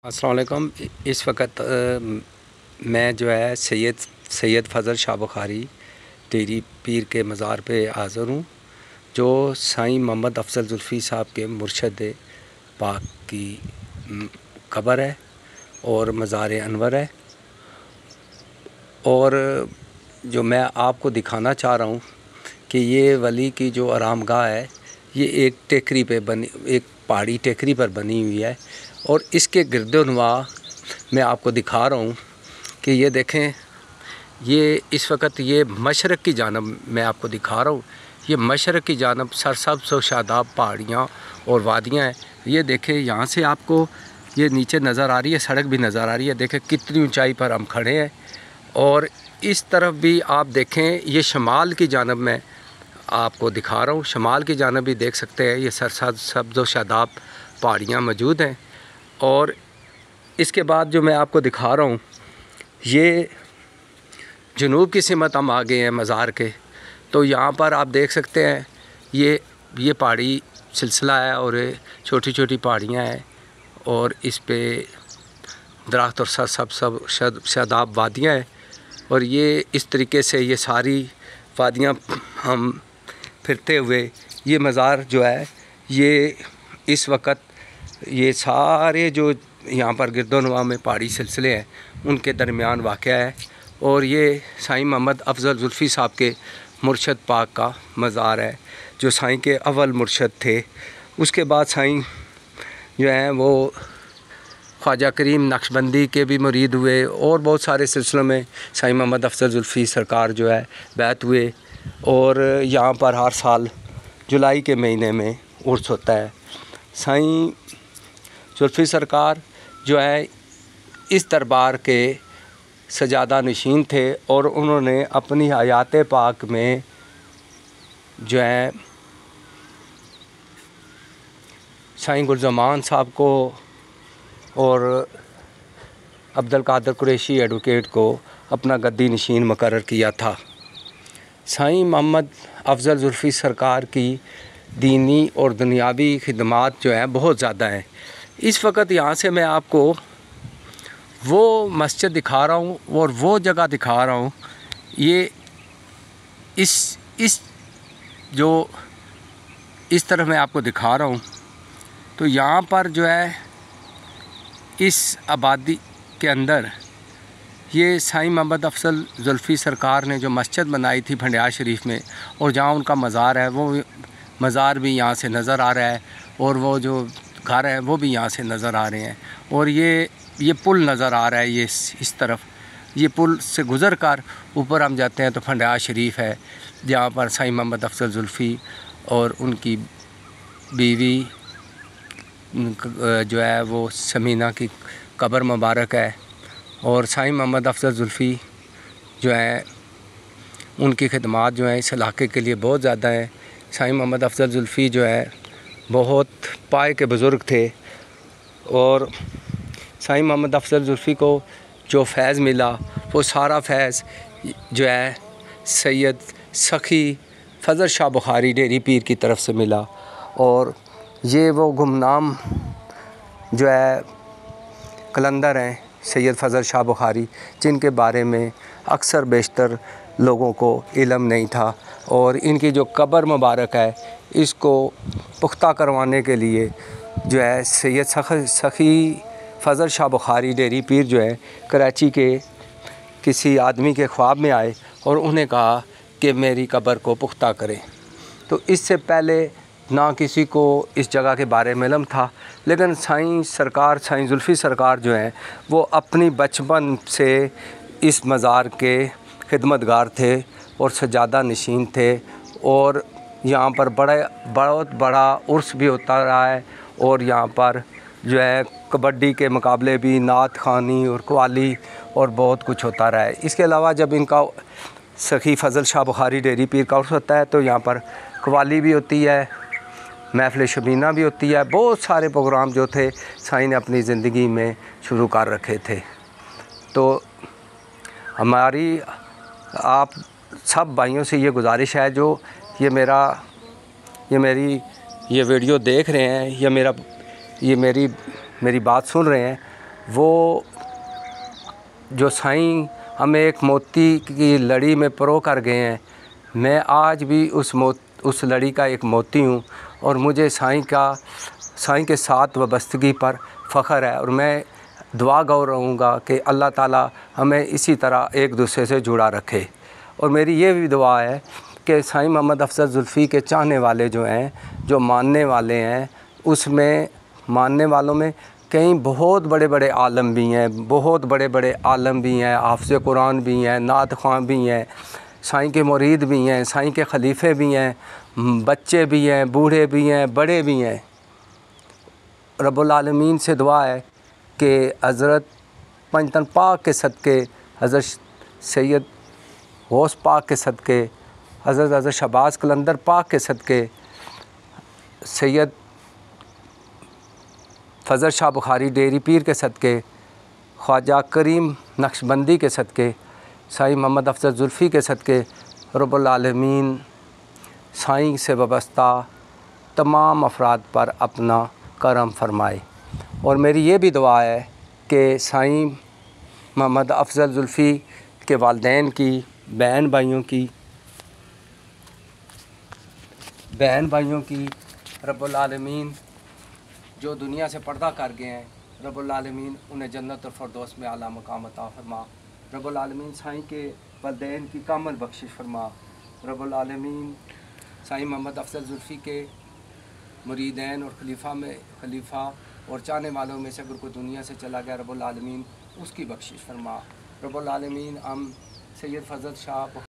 अस्सलाम वालेकुम। इस वक्त मैं जो है सैयद फ़ज़ल शाह बुखारी डेरी पीर के मज़ार पे हाज़िर हूँ, जो साईं मोहम्मद अफज़ल ज़ुल्फ़ी साहब के मुर्शद पाक की कब्र है और मज़ार अनवर है। और जो मैं आपको दिखाना चाह रहा हूँ कि ये वली की जो आरामगाह है, ये एक टेकरी पे बनी, एक पहाड़ी टेकरी पर बनी हुई है। और इसके गिरदोनवा मैं आपको दिखा रहा हूँ कि ये देखें, ये इस वक्त ये मशरक़ की जानब मैं आपको दिखा रहा हूँ। ये मशरक़ की जानब सरसब्ज़ व शादाब पहाड़ियाँ और वादियाँ हैं। ये देखें, यहाँ से आपको ये नीचे नज़र आ रही है, सड़क भी नज़र आ रही है। देखें कितनी ऊंचाई पर हम खड़े हैं। और इस तरफ भी आप देखें, ये शमाल की जानब मैं आपको दिखा रहा हूँ। शमाल की जानब भी देख सकते हैं, ये सरसब्ज़ व शादाब पहाड़ियाँ मौजूद हैं। और इसके बाद जो मैं आपको दिखा रहा हूँ, ये जनूब की सिमत हम आ गए हैं मज़ार के। तो यहाँ पर आप देख सकते हैं, ये पहाड़ी सिलसिला है और छोटी छोटी पहाड़ियाँ हैं और इस पे दरख्त और सब शादाब वादियाँ हैं। और ये इस तरीके से ये सारी वादियाँ हम फिरते हुए ये मज़ार जो है, ये इस वक्त ये सारे जो यहाँ पर गिरदोनवा में पहाड़ी सिलसिले हैं, उनके दरमियान वाक़या है। और ये साईं मोहम्मद अफज़ल ज़ुल्फ़ी साहब के मुर्शद पाक का मज़ार है, जो साईं के अव्वल मुर्शद थे। उसके बाद साईं जो हैं वो ख्वाजा करीम नक्शबंदी के भी मुरीद हुए और बहुत सारे सिलसिलों में साईं मोहम्मद अफज़ल ज़ुल्फ़ी सरकार जो है बैत हुए। और यहाँ पर हर साल जुलाई के महीने में उर्स होता है। साईं ज़ुल्फ़ी सरकार जो है इस दरबार के सजादा नशीन थे और उन्होंने अपनी हयात पाक में जो है साईं गुलज़मान साहब को और अब्दुल कादिर कुरैशी एडवोकेट को अपना गद्दी नशीन मुकर्रर किया था। साईं मोहम्मद अफज़ल ज़ुल्फ़ी सरकार की दीनी और दुनियावी खिदमात जो हैं बहुत ज़्यादा हैं। इस वक्त यहाँ से मैं आपको वो मस्जिद दिखा रहा हूँ और वो जगह दिखा रहा हूँ। ये इस जो इस तरफ मैं आपको दिखा रहा हूँ, तो यहाँ पर जो है इस आबादी के अंदर ये साईं मोहम्मद अफज़ल ज़ुल्फ़ी सरकार ने जो मस्जिद बनाई थी फंडियार शरीफ में, और जहाँ उनका मज़ार है, वो मज़ार भी यहाँ से नज़र आ रहा है और वो जो घर है वो भी यहाँ से नज़र आ रहे हैं। और ये पुल नज़र आ रहा है, ये इस तरफ ये पुल से गुज़र कर ऊपर हम जाते हैं तो फंडियार शरीफ है, जहाँ पर साईं मोहम्मद अफज़ल ज़ुल्फ़ी और उनकी बीवी जो है वो समीना की कब्र मुबारक है। और साईं मोहम्मद अफज़ल ज़ुल्फ़ी जो है उनकी खिदमात जो है इस इलाके के लिए बहुत ज़्यादा है। साईं मोहम्मद अफज़ल ज़ुल्फ़ी जो है बहुत पाए के बुज़ुर्ग थे और साईं मोहम्मद अफज़ल ज़ुल्फ़ी को जो फैज़ मिला वो सारा फैज़ जो है सैयद सखी फ़ज़ल शाह बुखारी डेरी पीर की तरफ से मिला। और ये वो गुमनाम जो है कलंदर हैं सैयद फ़ज़ल शाह बुखारी, जिनके बारे में अक्सर बेशतर लोगों को इल्म नहीं था। और इनकी जो कब्र मुबारक है, इसको पुख्ता करवाने के लिए जो है सैयद सखी फ़ज़ल शाह बुखारी डेरी पीर जो है कराची के किसी आदमी के ख्वाब में आए और उन्हें कहा कि मेरी कब्र को पुख्ता करें। तो इससे पहले ना किसी को इस जगह के बारे में इल्म था, लेकिन साईं ज़ुल्फ़ी सरकार जो हैं वो अपनी बचपन से इस मज़ार के खिदमतगार थे और सजादा नशीन थे। और यहाँ पर बहुत बड़ा उर्स भी होता रहा है और यहाँ पर जो है कबड्डी के मुकाबले भी, नात ख़ानी और कव्वाली और बहुत कुछ होता रहा है। इसके अलावा जब इनका सखी फ़ज़ल शाह बुखारी डेरी पीर का उर्स होता है तो यहाँ पर कव्वाली भी होती है, महफ़िल शबीना भी होती है। बहुत सारे प्रोग्राम जो थे साईं ने अपनी ज़िंदगी में शुरू कर रखे थे। तो हमारी आप सब भाइयों से ये गुजारिश है, जो मेरी वीडियो देख रहे हैं या मेरी बात सुन रहे हैं, वो जो साईं हमें एक मोती की लड़ी में परो कर गए हैं, मैं आज भी उस लड़ी का एक मोती हूँ और मुझे साईं के साथ वाबस्तगी पर फ़ख्र है। और मैं दुआ गो रहूँगा कि अल्लाह ताला हमें इसी तरह एक दूसरे से जुड़ा रखे। और मेरी ये भी दुआ है कि साईं मोहम्मद अफज़ल ज़ुल्फ़ी के चाहने वाले जो हैं, जो मानने वाले हैं, उसमें मानने वालों में कई बहुत बड़े बड़े आलम भी हैं, बहुत बड़े बड़े आलम भी हैं, हाफ़िज़ कुरान भी हैं, नात ख़्वां भी हैं, साईं के मुरीद भी हैं, साईं के खलीफे भी हैं, बच्चे भी हैं, बूढ़े भी हैं, बड़े भी हैं। रब्बुल आलमीन से दुआ है कि हज़रत पंजतन पाक के सदक़े, हज़रत सैयद गौस पाक के सदक़े, हज़रत शहबाज़ कलंदर पाक के सदक़े, सैयद फ़ज़ल शाह बुखारी डेरी पीर के सदक़े, ख्वाजा करीम नक्शबंदी के सदक़े, साईं मोहम्मद अफज़ल ज़ुल्फ़ी के सदक़े रब्बुल आलमीन साईं से वाबस्ता तमाम अफराद पर अपना करम फरमाए। और मेरी ये भी दुआ है कि साईं मोहम्मद अफज़ल ज़ुल्फ़ी के वालिदैन की, बहन भाइयों की रब्बुल आलमीन जो दुनिया से पर्दा कर गए हैं, रब्बुल आलमीन उन्हें जन्नत और फ़िरदौस में आला मकाम अता फरमा। रब्बुल आलमीन साईं के वालिदैन की कामिल बख्शिश फरमा। रब्बुल आलमीन साईं मोहम्मद अफज़ल ज़ुल्फ़ी के मुरीदैन और खलीफा और चाहने वालों में से अगर कोई दुनिया से चला गया, रब्बुल आलमीन उसकी बख्शिश फरमा। रब्बुल आलमीन हम सैयद फ़ज़ल शाह